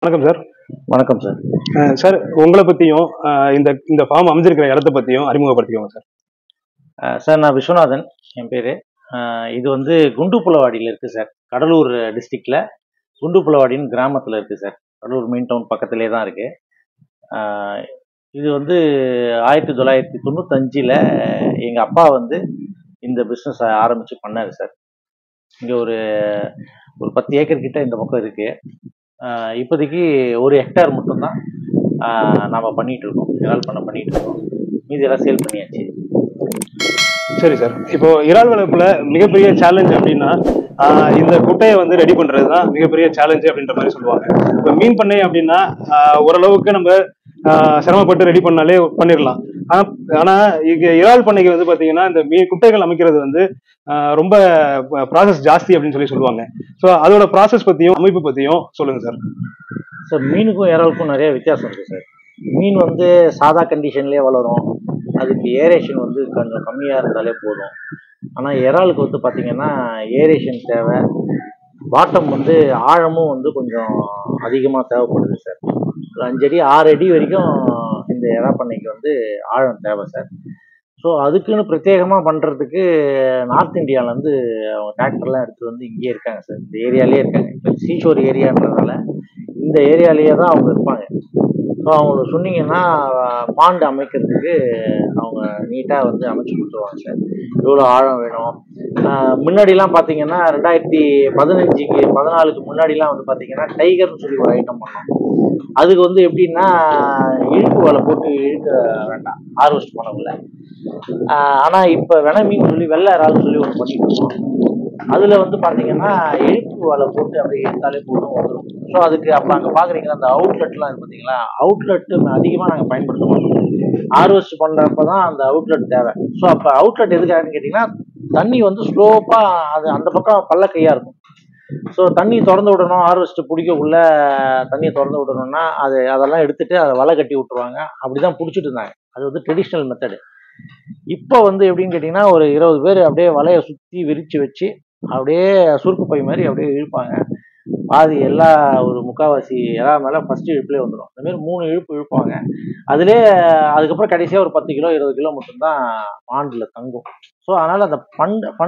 வணக்கம் சார். வணக்கம் sir. Sir, உங்களை பத்தியும் இந்த இந்த ஃபார்ம் அமைஞ்சிருக்கிற இடத்த பத்தியும் அறிமுகப்படுத்திக்கோங்க சார். சார், நான் விஸ்வநாதன் என் பேர். இது வந்து குண்டுப்புலவாடியில் இருக்குது சார். கடலூர் டிஸ்ட்ரிக்டில் குண்டுப்புலவாடின்னு கிராமத்தில் இருக்குது சார். கடலூர் மெயின் டவுன் பக்கத்திலே தான் இருக்குது. இது வந்து 1995 எங்கள் அப்பா வந்து இந்த பிஸ்னஸ் ஆரம்பித்து பண்ணார் சார். இங்கே ஒரு 10 ஏக்கர் கிட்ட இந்த பக்கம் இருக்குது. இப்போதைக்கு 1 ஹெக்டார் மட்டும்தான் நாம் பண்ணிகிட்ருக்கோம். இறால் பண்ண பண்ணிகிட்ருக்கோம். மீதி எல்லாம் சேல் பண்ணியாச்சு. சரி சார், இப்போ இறால் வளர்ப்புல மிகப்பெரிய சேலஞ்ச் அப்படின்னா இந்த குட்டையை வந்து ரெடி பண்றது தான் மிகப்பெரிய சேலஞ்சு அப்படின்ற மாதிரி சொல்லுவாங்க. இப்போ மீன் பண்ணை அப்படின்னா ஓரளவுக்கு நம்ம சிரமப்பட்டு ரெடி பண்ணாலே பண்ணிடலாம். ஆனா இங்க இறால் பண்ணைக்கு வந்து பாத்தீங்கன்னா இந்த மீன் குட்டைகள் அமைக்கிறது வந்து ரொம்ப ப்ராசஸ் ஜாஸ்தி அப்படின்னு சொல்லுவாங்க. ஸோ அதோட ப்ராசஸ் பத்தியும் அமைப்பு பத்தியும் சொல்லுங்க சார். சார், மீனுக்கும் இறாலுக்கும் நிறைய வித்தியாசம் இருக்குது சார். மீன் வந்து சாதா கண்டிஷன்லேயே வளரும். அதுக்கு ஏரேஷன் வந்து கொஞ்சம் கம்மியாக இருந்தாலே போதும். ஆனால் இறாலுக்கு வந்து பார்த்திங்கன்னா ஏரேஷன் தேவை. பாட்டம் வந்து ஆழமும் வந்து கொஞ்சம் அதிகமாக தேவைப்படுது சார். ஒரு 5 அடி 6 அடி வரைக்கும் இந்த இறா பண்ணைக்கு வந்து ஆழம் தேவை சார். ஸோ அதுக்குன்னு பிரத்யேகமாக பண்ணுறதுக்கு நார்த் இந்தியாவிலேருந்து அவங்க டிராக்டர்லாம் எடுத்துகிட்டு வந்து இங்கேயே இருக்காங்க சார். இந்த ஏரியாலே இருக்காங்க. இப்போ சீஷோர் ஏரியான்றதால இந்த ஏரியாலேயே தான் அவங்க இருப்பாங்க. ஸோ அவங்களுக்கு சொன்னீங்கன்னா பாண்டு அமைக்கிறதுக்கு அவங்க நீட்டாக வந்து அமைச்சு கொடுத்துருவாங்க சார். எவ்வளோ ஆழம் வேணும். முன்னாடிலாம் பார்த்தீங்கன்னா 2015க்கு 14க்கு முன்னாடிலாம் வந்து பார்த்தீங்கன்னா டைகர்னு சொல்லி ஒரு ஐட்டம் பண்ணோம். அதுக்கு வந்து எப்படின்னா இழுப்பு வலை போட்டு இழுக்க வேண்டாம் ஹார்வெஸ்ட் பண்ணக்குள்ள. ஆனால் இப்போ வெனமீன் சொல்லி வெள்ளை இறால்னு சொல்லி ஒன்று பண்ணிட்டு இருக்கோம். அதில் வந்து பார்த்தீங்கன்னா இழுப்பு வலை போட்டு அப்படியே இழுத்தாலே போதும் வந்துடும். ஸோ அதுக்கு அப்போ அங்கே பார்க்குறீங்கன்னா அந்த அவுட்லெட்லாம் இருக்குது பார்த்தீங்களா, அவுட்லெட்டு அதிகமாக நாங்கள் பயன்படுத்த மாட்டோம். ஹார்வெஸ்ட் பண்ணுறப்ப தான் அந்த அவுட்லெட் தேவை. ஸோ அப்போ அவுட்லெட் எதுக்காகன்னு கேட்டிங்கன்னா தண்ணி வந்து ஸ்லோப்பாக அது அந்த பக்கம் பள்ளக்கையாக இருக்கும். ஸோ தண்ணி திறந்து விடணும், ஹார்வெஸ்ட் பிடிக்கக்குள்ள தண்ணியை திறந்து விடணும்னா அதெல்லாம் எடுத்துகிட்டு அதை வலை கட்டி விட்டுருவாங்க. அப்படி தான் பிடிச்சிட்டு இருந்தாங்க. அது வந்து ட்ரெடிஷ்னல் மெத்தடு. இப்போ வந்து எப்படின்னு கேட்டிங்கன்னா ஒரு 20 பேர் அப்படியே வலையை சுற்றி விரித்து வச்சு அப்படியே சுருக்கு பை மாதிரி அப்படியே இழுப்பாங்க. பாதி எல்லா ஒரு முக்கால்வாசி எல்லாம் மேலே ஃபஸ்ட்டு இழுப்புலேயே வந்துடும். இந்தமாரி 3 இழுப்பு இழுப்பாங்க. அதுக்கப்புறம் கடைசியாக ஒரு 10 கிலோ 20 கிலோ மட்டும்தான் பாண்டில் தங்கும். ஸோ அதனால் அந்த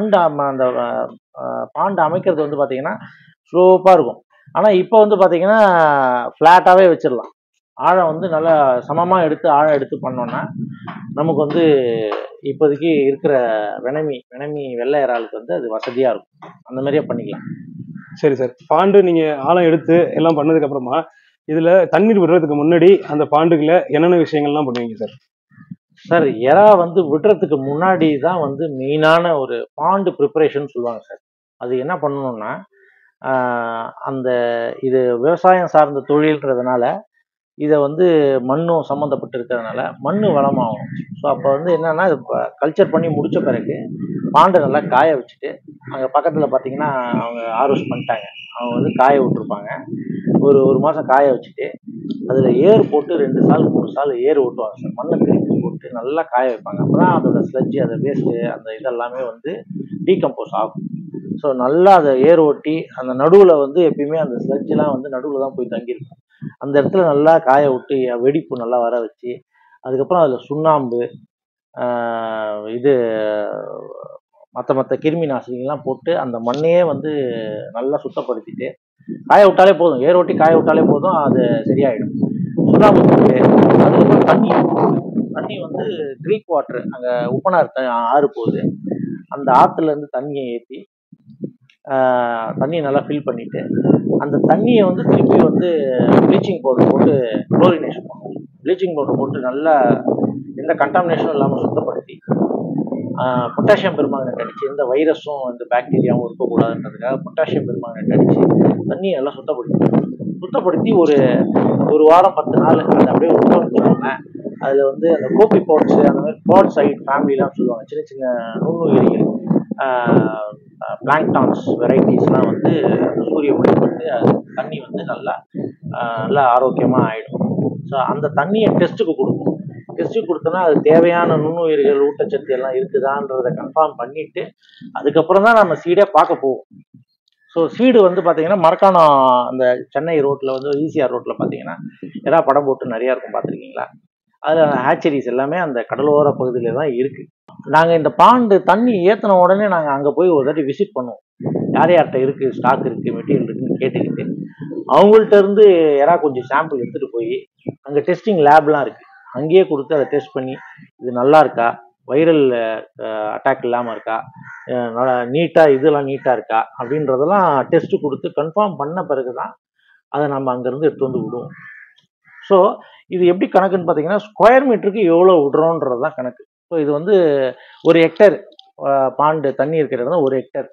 அந்த பாண்டு அமைக்கிறது வந்து பார்த்திங்கன்னா ஸ்லோப்பாக இருக்கும். ஆனால் இப்போ வந்து பார்த்திங்கன்னா ஃப்ளாட்டாகவே வச்சிடலாம். ஆழம் வந்து நல்லா சமமாக ஆழம் எடுத்து பண்ணோன்னா நமக்கு வந்து இப்போதைக்கு இருக்கிற வெனமி வெள்ளை இறாலுக்கு வந்து அது வசதியாக இருக்கும். அந்த மாதிரியே பண்ணிக்கலாம். சரி சார், பாண்டு நீங்கள் ஆழம் எடுத்து எல்லாம் பண்ணதுக்கு அப்புறமா இதில் தண்ணீர் விடுறதுக்கு முன்னாடி அந்த பாண்டுகளை என்னென்ன விஷயங்கள்லாம் பண்ணுவீங்க சார்? சார், இறா வந்து விடுறதுக்கு முன்னாடி தான் வந்து மெயினான ஒரு பாண்டு ப்ரிப்பரேஷன் சொல்லுவாங்க சார். அது என்ன பண்ணணும்னா அந்த இது விவசாயம் சார்ந்த தொழில்ன்றதுனால இதை வந்து மண்ணும் சம்மந்தப்பட்டு இருக்கிறதுனால மண் வளமாகும். ஸோ அப்போ வந்து என்னென்னா இது கல்ச்சர் பண்ணி முடித்த பிறகு பாண்டை நல்லா காய வச்சுட்டு அங்கே பக்கத்தில் பார்த்தீங்கன்னா அவங்க ஹார்வெஸ்ட் பண்ணிட்டாங்க. அவங்க வந்து காய விட்டுருப்பாங்க. ஒரு மாதம் காய வச்சுட்டு அதில் ஏர் போட்டு 2 சால் 3 சால் ஏர் ஓட்டுவாங்க சார். மண்ணை திருப்பி போட்டு நல்லா காய வைப்பாங்க. அப்போ தான் அதோட ஸ்லட்ஜு அந்த வேஸ்ட்டு அந்த இதெல்லாமே வந்து டீகம்போஸ் ஆகும். ஸோ நல்லா அதை ஏர் ஓட்டி அந்த நடுவில் வந்து எப்பயுமே அந்த ஸ்லட்ஜெலாம் வந்து நடுவில் தான் போய் தங்கியிருக்கும். அந்த இடத்துல நல்லா காய விட்டு வெடிப்பு நல்லா வர வச்சு அதுக்கப்புறம் அதில் சுண்ணாம்பு இது மற்ற கிருமி நாசினிகள்லாம் போட்டு அந்த மண்ணையே வந்து நல்லா சுத்தப்படுத்திட்டு காய விட்டாலே போதும். ஏர் ஓட்டி காய விட்டாலே போதும், அது சரியாயிடும். சுண்ணாம்பு போட்டு அதுக்கப்புறம் தண்ணி வந்து க்ரீக் வாட்டர், அங்கே உப்பனார் ஆறு போகுது, அந்த ஆற்றுலேருந்து தண்ணியை ஏற்றி தண்ணியை நல்லா ஃபில் பண்ணிவிட்டு அந்த தண்ணியை வந்து திருப்பி வந்து ப்ளீச்சிங் பவுடர் போட்டு குளோரினேஷன் பண்ணுவோம். ப்ளீச்சிங் பவுடர் போட்டு நல்லா எந்த கண்டாமினேஷனும் இல்லாமல் சுத்தப்படுத்தி பொட்டாசியம் பெர்மாங்கனேட் அடித்து எந்த வைரஸும் இந்த பாக்டீரியாவும் இருக்கக்கூடாதுன்றதுக்காக பொட்டாசியம் பெர்மாங்கனேட் அடித்து தண்ணியை எல்லாம் சுத்தப்படுத்தி ஒரு வாரம் 10 நாள் அதை அப்படியே உட்காந்துட்டோம்னா அதில் வந்து அந்த கோபி பாட்ஸு அந்த மாதிரி பாட் சைட் ஃபேமிலிலாம் சொல்லுவாங்க. சின்ன சின்ன நுண்ணுயிரிகள் பிளாங்டான்ஸ் வெரைட்டிஸ்லாம் வந்து சூரிய ஒளிப்பட்டு அது தண்ணி வந்து நல்லா ஆரோக்கியமாக ஆகிடும். ஸோ அந்த தண்ணியை டெஸ்ட்டுக்கு கொடுப்போம். டெஸ்ட்டுக்கு கொடுத்தோன்னா அது தேவையான நுண்ணுயிர்கள் ஊட்டச்சத்து எல்லாம் இருக்குதான்றதை கன்ஃபார்ம் பண்ணிவிட்டு அதுக்கப்புறம் தான் நம்ம சீடே பார்க்க போவோம். ஸோ சீடு வந்து பார்த்தீங்கன்னா மரக்காணம் அந்த சென்னை ரோட்டில் வந்து ஈசிஆர் ரோட்டில் பார்த்தீங்கன்னா எறா படம் போட்டு நிறையா இருக்கும், பார்த்துருக்கீங்களா? அதில் ஹேச்சரிஸ் எல்லாமே அந்த கடலோர பகுதியில் தான் இருக்குது. நாங்கள் இந்த பாண்டு தண்ணி ஏற்றின உடனே நாங்கள் அங்கே போய் ஒரு தாட்டி விசிட் பண்ணுவோம். யார் யார்கிட்ட இருக்குது, ஸ்டாக் இருக்குது, மெட்டீரியல் இருக்குன்னு கேட்டுக்கிட்டு அவங்கள்ட்ட இருந்து எறா கொஞ்சம் சாம்பிள் எடுத்துகிட்டு போய் அங்கே டெஸ்டிங் லேப்லாம் இருக்குது, அங்கேயே கொடுத்து அதை டெஸ்ட் பண்ணி இது நல்லா இருக்கா, வைரல் அட்டாக் இல்லாமல் இருக்கா, நீட்டாக இதெல்லாம் நீட்டாக இருக்கா அப்படின்றதெல்லாம் டெஸ்ட்டு கொடுத்து கன்ஃபார்ம் பண்ண பிறகு தான் அதை நம்ம அங்கேருந்து எடுத்து வந்து விடுவோம். ஸோ இது எப்படி கணக்குன்னு பார்த்தீங்கன்னா ஸ்கொயர் மீட்டருக்கு எவ்வளோ விடுறோன்றது தான் கணக்கு. ஸோ இது வந்து ஒரு ஹெக்டர் பாண்டு தண்ணி இருக்கிற இடம் தான் ஒரு ஹெக்டர்.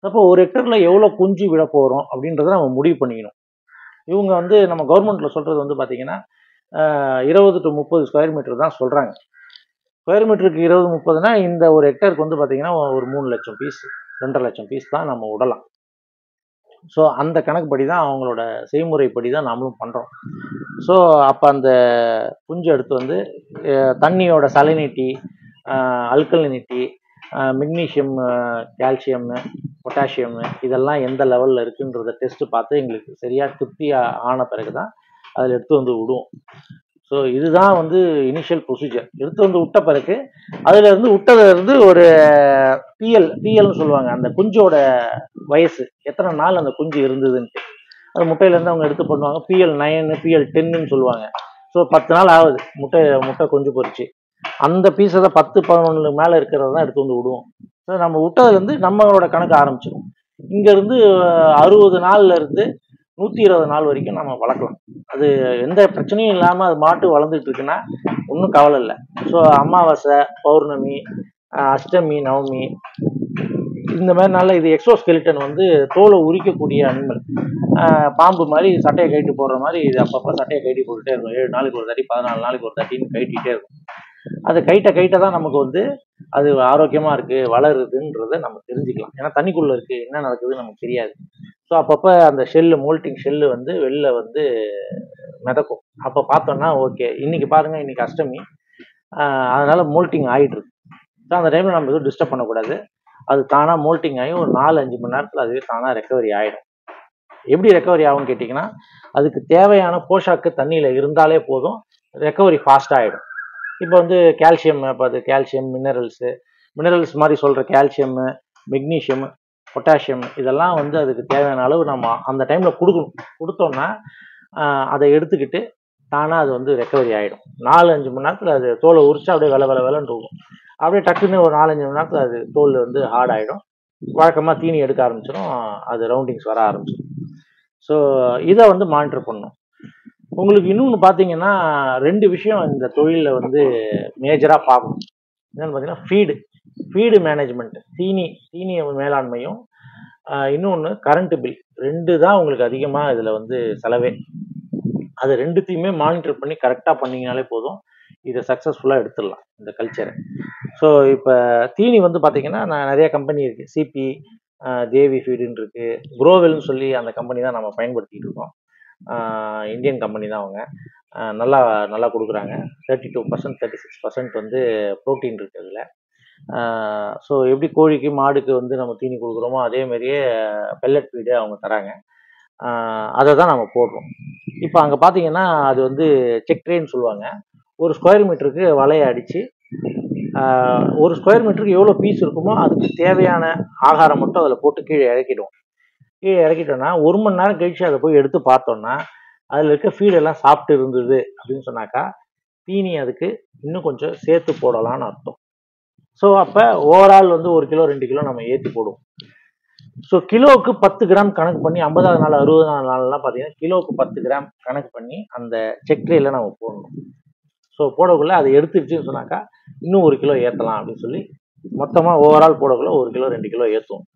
அப்போ ஒரு ஹெக்டரில் எவ்வளோ குஞ்சு விட போகிறோம் அப்படின்றத நம்ம முடிவு பண்ணிக்கணும். இவங்க வந்து நம்ம கவர்மெண்ட்டில் சொல்கிறது வந்து பார்த்தீங்கன்னா 20 to 30 ஸ்கொயர் மீட்டர் தான் சொல்கிறாங்க. ஸ்கொயர் மீட்டருக்கு 20-30னா இந்த ஒரு ஹெக்டருக்கு வந்து பார்த்தீங்கன்னா ஒரு 3 லட்சம் பீஸ் 2.5 லட்சம் பீஸ் தான் நம்ம விடலாம். ஸோ அந்த கணக்குப்படி தான் அவங்களோட செய்முறைப்படி தான் நாமளும் பண்ணுறோம். ஸோ அப்போ அந்த குஞ்சு எடுத்து வந்து தண்ணியோட salinity, alkalinity, magnesium, calcium, potassium இதெல்லாம் எந்த லெவலில் இருக்குன்றத டெஸ்ட்டு பார்த்து எங்களுக்கு சரியாக திருப்தி ஆன பிறகு தான் அதில் எடுத்து வந்து விடுவோம். ஸோ இதுதான் வந்து இனிஷியல் ப்ரொசீஜர். எடுத்து வந்து விட்ட பிறகு அதிலேருந்து விட்டதுலேருந்து ஒரு பிஎல்னு சொல்லுவாங்க, அந்த குஞ்சோட வயசு எத்தனை நாள் அந்த குஞ்சு இருந்ததுன்ட்டு அந்த முட்டையிலேருந்து அவங்க எடுத்து பண்ணுவாங்க. PL9 PL10ன்னு சொல்லுவாங்க. ஸோ 10 நாள் ஆகுது முட்டை குஞ்சு பொறிச்சு. அந்த பீஸை தான் 10-11 மேலே இருக்கிறத தான் எடுத்து வந்து விடுவோம். ஸோ நம்ம விட்டதுலேருந்து நம்மளோட கணக்கு ஆரம்பிச்சிடும். இங்கேருந்து 60 நாள்ல இருந்து 120 நாள் வரைக்கும் நம்ம வளர்க்கலாம். அது எந்த பிரச்சனையும் இல்லாமல் அது மாட்டு வளர்ந்துட்டு இருக்குன்னா ஒன்றும் கவலை இல்லை. ஸோ அமாவாசை, பௌர்ணமி, அஷ்டமி, நவமி இந்த மாதிரி நாளில் இது எக்ஸோஸ்கெலிட்டன் வந்து தோலை உரிக்கக்கூடிய அனிமல். பாம்பு மாதிரி சட்டையை கட்டி போடுற மாதிரி இது அப்பப்போ சட்டையை கட்டி போட்டுகிட்டே இருக்கும். 7 நாளைக்கு ஒரு தாட்டி, 14 நாளைக்கு ஒரு தாட்டின்னு கட்டிகிட்டே இருக்கும். அது கைட்ட தான் நமக்கு வந்து அது ஆரோக்கியமாக இருக்குது, வளருதுன்றதை நம்ம தெரிஞ்சுக்கலாம். ஏன்னா தண்ணிக்குள்ளே இருக்குது, என்ன நடக்குதுன்னு நமக்கு தெரியாது. ஸோ அப்பப்போ அந்த மோல்ட்டிங் ஷெல்லு வந்து வெளில வந்து மிதக்கும். அப்போ பார்த்தோன்னா ஓகே, இன்னைக்கு பாருங்கள், இன்னைக்கு அஷ்டமி, அதனால் மோல்ட்டிங் ஆகிட்டு இருக்கு. ஸோ அந்த டைமில் நம்ம எதுவும் டிஸ்டர்ப் பண்ணக்கூடாது. அது தானாக மோல்ட்டிங் ஆகி ஒரு 4-5 மணி நேரத்தில் அதுவே தானாக ரெக்கவரி ஆகிடும். எப்படி ரெக்கவரி ஆகும்னு கேட்டிங்கன்னா அதுக்கு தேவையான போஷாக்கு தண்ணியில் இருந்தாலே போதும், ரெக்கவரி ஃபாஸ்ட்டாக ஆகிடும். இப்போ வந்து கால்சியம், இப்போ அது கால்சியம் மினரல்ஸ் மாதிரி சொல்கிற கால்சியம், மெக்னீஷியம், பொட்டாசியம் இதெல்லாம் வந்து அதுக்கு தேவையான அளவு நம்ம அந்த டைமில் கொடுத்தோம்னா அதை எடுத்துக்கிட்டு தானாக அது வந்து ரெக்கவரி ஆகிடும். 4-5 மணி நேரத்தில் அது தோலை உரிச்சா அப்படியே வெலைன்னு இருக்கும். அப்படியே டக்குன்னு ஒரு 4-5 மணி நேரத்தில் அது தோல் வந்து ஹார்ட் ஆகிடும். வழக்கமாக தீனி எடுக்க ஆரம்பிச்சிடும், அது ரவுண்டிங்ஸ் வர ஆரம்பிச்சிடும். ஸோ இதை வந்து மானிட்டர் பண்ணணும். உங்களுக்கு இன்னொன்று பார்த்தீங்கன்னா 2 விஷயம் இந்த தொழிலில் வந்து மேஜராக பார்க்கணும். என்னென்னு பார்த்தீங்கன்னா ஃபீடு மேனேஜ்மெண்ட், தீனி மேலாண்மையும், இன்னொன்று கரண்ட்டு பில். 2 தான் உங்களுக்கு அதிகமாக இதில் வந்து செலவே. அது 2த்தையுமே மானிட்டர் பண்ணி கரெக்டாக பண்ணிங்கனாலே போதும், இதை சக்ஸஸ்ஃபுல்லாக எடுத்துடலாம் இந்த கல்ச்சரை. ஸோ இப்போ தீனி வந்து பார்த்தீங்கன்னா நிறைய கம்பெனி இருக்குது. சிபி, தேவி ஃபீடுன்னு இருக்குது, குரோவெல்னு சொல்லி அந்த கம்பெனி தான் நம்ம பயன்படுத்திகிட்டு இருக்கோம். இந்தியன் கம்பெனி தான் அவங்க. நல்லா கொடுக்குறாங்க. 32% 36% வந்து ப்ரோட்டீன் இருக்குது அதில். ஸோ எப்படி கோழிக்கு மாடுக்கு வந்து நம்ம தீனி கொடுக்குறோமோ அதேமாரியே பெல்லட் ஃபீடு அவங்க தராங்க. அதை தான் நம்ம போடுறோம். இப்போ அங்கே பார்த்தீங்கன்னா அது வந்து செக் ட்ரேன்னு சொல்லுவாங்க. ஒரு ஸ்கொயர் மீட்டருக்கு வலையை அடித்து ஒரு ஸ்கொயர் மீட்டருக்கு எவ்வளோ பீஸ் இருக்குமோ அதுக்கு தேவையான ஆகாரம் மட்டும் அதில் போட்டு கீழே இறக்கிடுவோம். கீழே இறக்கிட்டோன்னா 1 மணி நேரம் கழிச்சு அதை போய் எடுத்து பார்த்தோன்னா அதில் இருக்க ஃபீடெல்லாம் சாப்பிட்டு இருந்தது அப்படின்னு சொன்னாக்கா தீனி அதுக்கு இன்னும் கொஞ்சம் சேர்த்து போடலான்னு அர்த்தம். ஸோ அப்போ ஓவரால் வந்து 1 கிலோ 2 கிலோ நம்ம ஏற்றி போடுவோம். ஸோ கிலோவுக்கு 10 கிராம் கணக்கு பண்ணி 50வது நாள் 60வது நாள்லாம் பார்த்தீங்கன்னா கிலோவுக்கு 10 கிராம் கணக்கு பண்ணி அந்த செக் ட்ரேல நம்ம போடணும். ஸோ போடக்குள்ள அதை எடுத்துருச்சுன்னு சொன்னாக்கா இன்னும் 1 கிலோ ஏற்றலாம் அப்படின்னு சொல்லி மொத்தமாக ஓவரால் போடக்குள்ள 1 கிலோ 2 கிலோ ஏற்றுவோம்.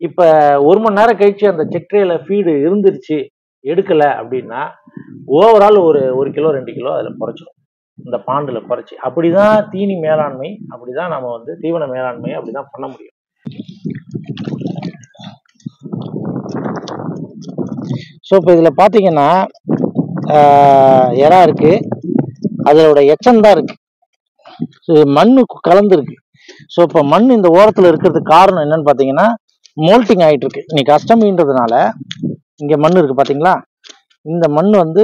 இப்போ 1 மணி நேரம் கழிச்சு அந்த செக் ட்ரேல ஃபீடு இருந்துருச்சு எடுக்கலை அப்படின்னா ஓவரால் ஒரு 1 கிலோ 2 கிலோ அதில் குறைச்சிடும், இந்த பாண்டில் குறைச்சி. அப்படிதான் தீனி மேலாண்மை, அப்படிதான் நம்ம வந்து தீவன மேலாண்மை அப்படிதான் பண்ண முடியும். ஸோ இப்போ இதில் பார்த்தீங்கன்னா எறா இருக்கு, அதோட எச்சம் தான் இருக்கு, மண்ணு கலந்துருக்கு. ஸோ இப்போ மண் இந்த ஓரத்தில் இருக்கிறதுக்கு காரணம் என்னன்னு பார்த்தீங்கன்னா மோல்ட்டிங் ஆகிட்டு இருக்கு. இன்னைக்கு அஷ்டமின்றதுனால இங்கே மண் இருக்குது பார்த்தீங்களா, இந்த மண் வந்து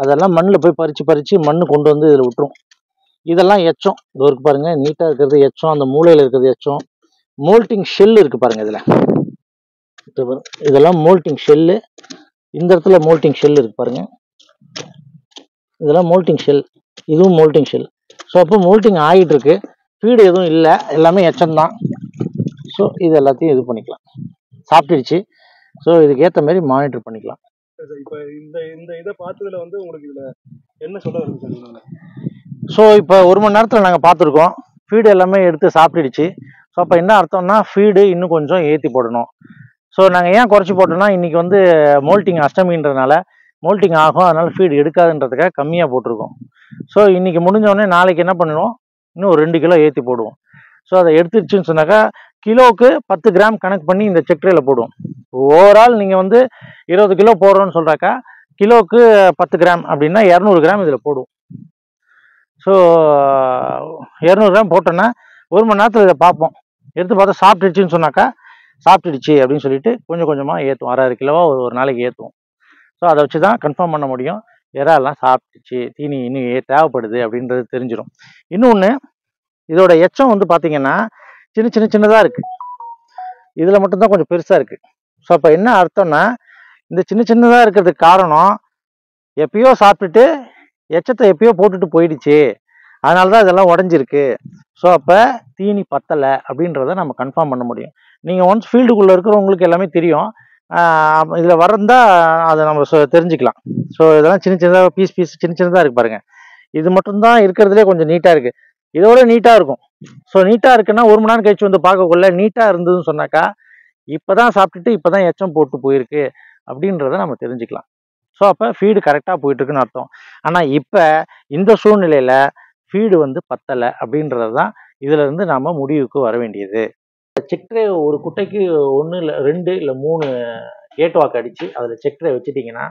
அதெல்லாம் மண்ணில் போய் பறித்து மண் கொண்டு வந்து இதில் விட்டுரும். இதெல்லாம் எச்சம், இது இருக்கு பாருங்க, நீட்டாக இருக்கிறது எச்சம், அந்த மூளையில் இருக்கிறது எச்சம். மோல்ட்டிங் ஷெல் இருக்குது பாருங்க, இதெல்லாம் மோல்ட்டிங் ஷெல்லு. இந்த இடத்துல மோல்ட்டிங் ஷெல் இருக்குது பாருங்க, இதெல்லாம் மோல்ட்டிங் ஷெல், இதுவும் மோல்ட்டிங் ஷெல். ஸோ அப்போ மோல்ட்டிங் ஆகிட்டு இருக்கு, ஃபீடு எதுவும் இல்லை, எல்லாமே எச்சம் தான். ஸோ இது எல்லாத்தையும் இது பண்ணிக்கலாம், சாப்பிட்டுடுச்சு. ஸோ இதுக்கு ஏற்ற மாதிரி மானிட்டர் பண்ணிக்கலாம். இப்போ இந்த இதை பார்த்ததுல வந்து உங்களுக்கு இதில் என்ன சொல்ல வருது சார்? ஸோ இப்போ 1 மணி நேரத்தில் நாங்கள் பார்த்துருக்கோம், ஃபீடு எல்லாமே எடுத்து சாப்பிட்டுடுச்சு. ஸோ அப்போ என்ன அர்த்தம்னா ஃபீடு இன்னும் கொஞ்சம் ஏற்றி போடணும். ஸோ நாங்கள் ஏன் குறைச்சி போட்டோம்னா இன்றைக்கி வந்து மோல்ட்டிங் அஷ்டமின்றதுனால மோல்ட்டிங் ஆகும், அதனால் ஃபீடு எடுக்காதுன்றதுக்காக கம்மியாக போட்டிருக்கோம். ஸோ இன்றைக்கி முடிஞ்சோடனே நாளைக்கு என்ன பண்ணுவோம், இன்னும் ஒரு 2 கிலோ ஏற்றி போடுவோம். ஸோ அதை எடுத்துருச்சுன்னு சொன்னாக்கா கிலோவுக்கு 10 கிராம் கணக்கு பண்ணி இந்த செக்ட்ரேயில் போடுவோம். ஓவரால் நீங்கள் வந்து 20 கிலோ போடுறோன்னு சொல்கிறாக்கா கிலோவுக்கு 10 கிராம் அப்படின்னா 200 கிராம் இதில் போடுவோம். ஸோ 200 கிராம் போட்டோன்னா 1 மணி நேரத்தில் இதை பார்ப்போம், எடுத்து பார்த்தா சாப்பிட்டுடுச்சின்னு சொன்னாக்கா சாப்பிட்டுடுச்சு அப்படின்னு சொல்லிட்டு கொஞ்சம் கொஞ்சமாக ஏற்றுவோம், 6 கிலோவா ஒரு நாளைக்கு ஏற்றுவோம். ஸோ அதை வச்சு தான் கன்ஃபார்ம் பண்ண முடியும், இறாலாம் சாப்பிட்டுச்சு, தீனி இன்னும் தேவைப்படுது அப்படின்றது தெரிஞ்சிடும். இன்னொன்று, இதோட எச்சம் வந்து பார்த்தீங்கன்னா சின்னதாக இருக்குது, இதில் மட்டும்தான் கொஞ்சம் பெருசாக இருக்குது. ஸோ அப்போ என்ன அர்த்தம்னா இந்த சின்னதாக இருக்கிறதுக்கு காரணம் எப்பயோ சாப்பிட்டுட்டு எச்சத்தை எப்பயோ போட்டுட்டு போயிடுச்சு, அதனால தான் இதெல்லாம் உடஞ்சிருக்கு. ஸோ அப்போ தீனி பத்தலை அப்படின்றத நம்ம கன்ஃபார்ம் பண்ண முடியும். நீங்கள் ஒன்ஸ் ஃபீல்டுக்குள்ளே இருக்கிறவங்களுக்கு எல்லாமே தெரியும், இதில் வரந்தால் அதை நம்ம தெரிஞ்சுக்கலாம். ஸோ இதெல்லாம் சின்னதாக பீஸ் சின்னதாக இருக்குது பாருங்கள், இது மட்டும்தான் இருக்கிறதுலே கொஞ்சம் நீட்டாக இருக்குது, இதோட நீட்டாக இருக்கும். ஸோ நீட்டாக இருக்குன்னா 1 மணி நேரம் கழிச்சு வந்து பார்க்கக்குள்ள நீட்டாக இருந்ததுன்னு சொன்னாக்கா இப்போ தான் சாப்பிட்டுட்டு இப்போ தான் எச்சம் போட்டு போயிருக்கு அப்படின்றத நம்ம தெரிஞ்சுக்கலாம். ஸோ அப்போ ஃபீடு கரெக்டாக போயிட்டுருக்குன்னு அர்த்தம். ஆனால் இப்போ இந்த சூழ்நிலையில் ஃபீடு வந்து பத்தலை அப்படின்றது தான் இதிலேருந்து நாம் முடிவுக்கு வர வேண்டியது. செக்ட்ரே ஒரு குட்டைக்கு 1 இல்லை 2 இல்லை 3 கேட் வாக் அடித்து அதில் செக்ட்ரே வச்சுட்டிங்கன்னா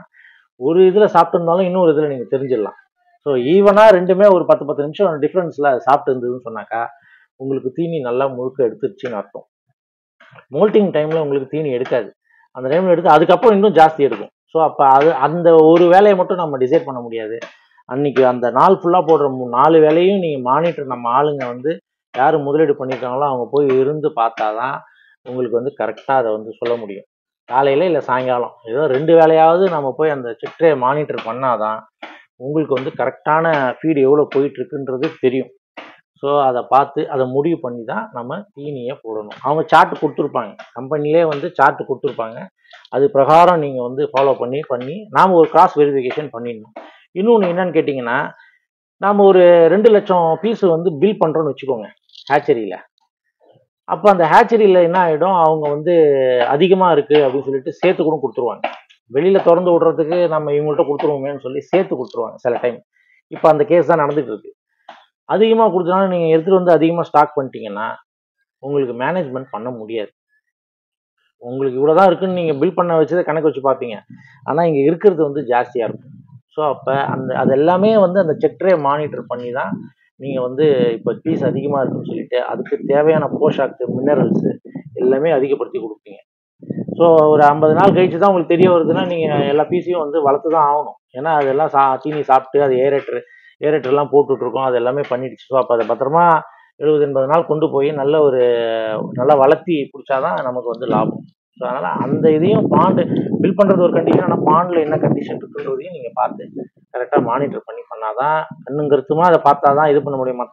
ஒரு இதில் சாப்பிட்டுருந்தாலும் இன்னொரு இதில் நீங்கள் தெரிஞ்சிடலாம். ஸோ ஈவனாக ரெண்டுமே ஒரு 10 நிமிஷம் டிஃப்ரென்ஸில் சாப்பிட்டு இருந்ததுன்னு சொன்னாக்கா உங்களுக்கு தீனி நல்லா முழுக்க எடுத்துருச்சுன்னு அர்த்தம். மோல்ட்டிங் டைமில் உங்களுக்கு தீனி எடுக்காது, அந்த டைமில் எடுத்து அதுக்கப்புறம் இன்னும் ஜாஸ்தி எடுக்கும். ஸோ அப்போ அந்த ஒரு வேலையை மட்டும் நம்ம டிசைட் பண்ண முடியாது. அன்றைக்கி அந்த நாள் ஃபுல்லாக போடுற 4 வேலையும் நீங்கள் மானிட்டர் நம்ம ஆளுங்க வந்து யார் முதலீடு பண்ணியிருக்காங்களோ அவங்க போய் இருந்து பார்த்தா தான் உங்களுக்கு வந்து கரெக்டாக அதை வந்து சொல்ல முடியும். காலையில் இல்லை சாயங்காலம் ஏதோ 2 வேலையாவது நம்ம போய் அந்த செக்ட்ரே மானிட்டர் பண்ணாதான் உங்களுக்கு வந்து கரெக்டான ஃபீடு எவ்வளோ போயிட்டுருக்குன்றது தெரியும். ஸோ அதை பார்த்து அதை முடிவு பண்ணி தான் நம்ம தீனியை போடணும். அவங்க சார்ட்டு கொடுத்துருப்பாங்க, கம்பெனிலே வந்து சார்ட்டு கொடுத்துருப்பாங்க, அது பிரகாரம் நீங்கள் வந்து ஃபாலோ பண்ணி நாம் ஒரு கிராஸ் வெரிஃபிகேஷன் பண்ணிடணும். இன்னொன்று என்னன்னு கேட்டிங்கன்னா, நாம் ஒரு 2 லட்சம் பீஸு வந்து பில் பண்ணுறோன்னு வச்சுக்கோங்க ஹேச்சரியில். அப்போ அந்த ஹேச்சரியில் என்ன ஆகிடும், அவங்க வந்து அதிகமாக இருக்குது அப்படின்னு சொல்லிட்டு சேர்த்து கூட கொடுத்துருவாங்க. வெளியில் திறந்து விடுறதுக்கு நம்ம இவங்கள்ட்ட கொடுத்துருவோமேன்னு சொல்லி சேர்த்து கொடுத்துருவாங்க சில டைம். இப்போ அந்த கேஸ் தான் நடந்துகிட்டு இருக்கு. அதிகமாக கொடுத்தனாலும் நீங்கள் எடுத்துகிட்டு வந்து அதிகமாக ஸ்டாக் பண்ணிட்டீங்கன்னா உங்களுக்கு மேனேஜ்மெண்ட் பண்ண முடியாது. உங்களுக்கு இவ்வளோ தான் இருக்குன்னு நீங்கள் பில் பண்ண வச்சதை கணக்கு வச்சு பார்ப்பீங்க, ஆனால் இங்கே இருக்கிறது வந்து ஜாஸ்தியாக இருக்கும். ஸோ அப்போ அது எல்லாமே வந்து அந்த செக்ட்ரே மானிட்டர் பண்ணி தான் நீங்கள் வந்து இப்போ பீஸ் அதிகமாக இருக்குன்னு சொல்லிட்டு அதுக்கு தேவையான போஷாக்கு மினரல்ஸு எல்லாமே அதிகப்படுத்தி கொடுப்பீங்க. ஸோ ஒரு 50 நாள் கழிச்சு தான் உங்களுக்கு தெரிய வருதுன்னா நீங்கள் எல்லா பீஸையும் வந்து வளர்த்து தான் ஆகணும். ஏன்னா அதெல்லாம் தீனி சாப்பிட்டு அது ஏரேட்டர்லாம் போட்டுட்ருக்கோம், அது எல்லாமே பண்ணிடுச்சு. ஸோ அப்போ அதை பத்திரமா 70-80 நாள் கொண்டு போய் நல்லா வளர்த்தி பிடிச்சாதான் நமக்கு வந்து லாபம். ஸோ அதனால் அந்த இதையும் பாண்டு பில் பண்ணுறது ஒரு கண்டிஷன், ஆனால் பாண்டில் என்ன கண்டிஷன் இருக்குன்றதையும் நீங்கள் பார்த்து கரெக்டாக மானிட்டர் பண்ணாதான் கண்ணுங்கருத்துமா அதை பார்த்தா தான் இது பண்ண முடியும்.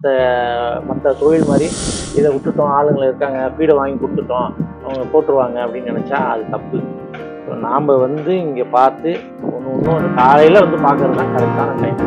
மற்ற தொழில் மாதிரி இதை விட்டுட்டோம், ஆளுங்களை இருக்காங்க ஃபீடை வாங்கி கொடுத்துட்டோம் அவங்க போட்டுருவாங்க அப்படின்னு நினச்சா அது தப்பு. ஸோ நாம் வந்து இங்கே பார்த்து ஒன்று காலையில் வந்து பார்க்கறது தான் கரெக்டான டைம்.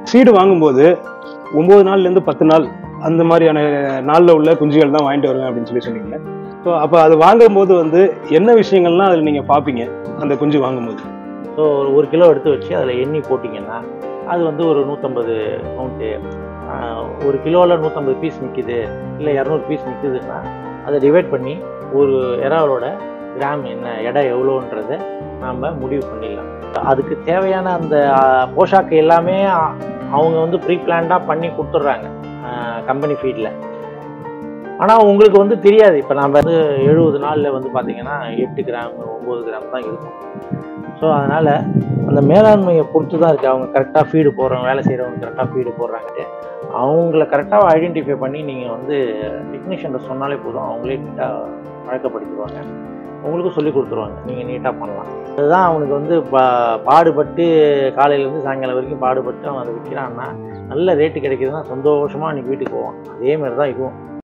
ஃபீடு வாங்கும்போது 9 நாள்லேருந்து 10 நாள் அந்த மாதிரியான நாளில் உள்ள குஞ்சுகள் தான் வாங்கிட்டு வருவேன் அப்படின்னு சொல்லி சொன்னீங்க. ஸோ அப்போ அது வாங்கும்போது வந்து என்ன விஷயங்கள்லாம் அதில் நீங்கள் பார்ப்பீங்க அந்த குஞ்சு வாங்கும்போது? ஸோ ஒரு 1 கிலோ எடுத்து வச்சு அதில் எண்ணி போட்டிங்கன்னா அது வந்து ஒரு 150 கவுண்ட்டு. 1 கிலோவில் 150 பீஸ் நிற்கிது, இல்லை 200 பீஸ் நிற்குதுன்னா அதை டிவைட் பண்ணி ஒரு இறாலோட கிராம் என்ன, எடை எவ்வளோன்றதை நாம் முடிவு பண்ணிடலாம். அதுக்கு தேவையான அந்த போஷாக்கு எல்லாமே அவங்க வந்து ப்ரீ பிளான்டாக பண்ணி கொடுத்துட்றாங்க கம்பெனி ஃபீல்டில். ஆனால் உங்களுக்கு வந்து தெரியாது. இப்போ நம்ம வந்து 70 நாளில் வந்து பார்த்திங்கன்னா 8 கிராம் 9 கிராம் தான் இருக்கும். ஸோ அதனால் அந்த மேலாண்மையை பொறுத்து தான் இருக்குது. அவங்க கரெக்டாக ஃபீடு போடுறவங்க, வேலை செய்கிறவங்க கரெக்டாக ஃபீடு போடுறாங்கட்டு அவங்கள கரெக்டாக ஐடென்டிஃபை பண்ணி நீங்கள் வந்து டெக்னீஷியன்ட்ட சொன்னாலே போதும், அவங்களே நீட்டாக பழக்கப்படுத்திடுவாங்க, உங்களுக்கும் சொல்லி கொடுத்துருவாங்க, நீங்கள் நீட்டாக பண்ணலாம். அதுதான் அவனுக்கு வந்து பாடுபட்டு காலையிலேருந்து சாயங்காலம் வரைக்கும் பாடுபட்டு அவன் அதை விற்கிறான்னா நல்ல ரேட்டு கிடைக்குதுன்னா சந்தோஷமாக அன்றைக்கி வீட்டுக்கு போவான். அதேமாதிரி தான் இதுவும்.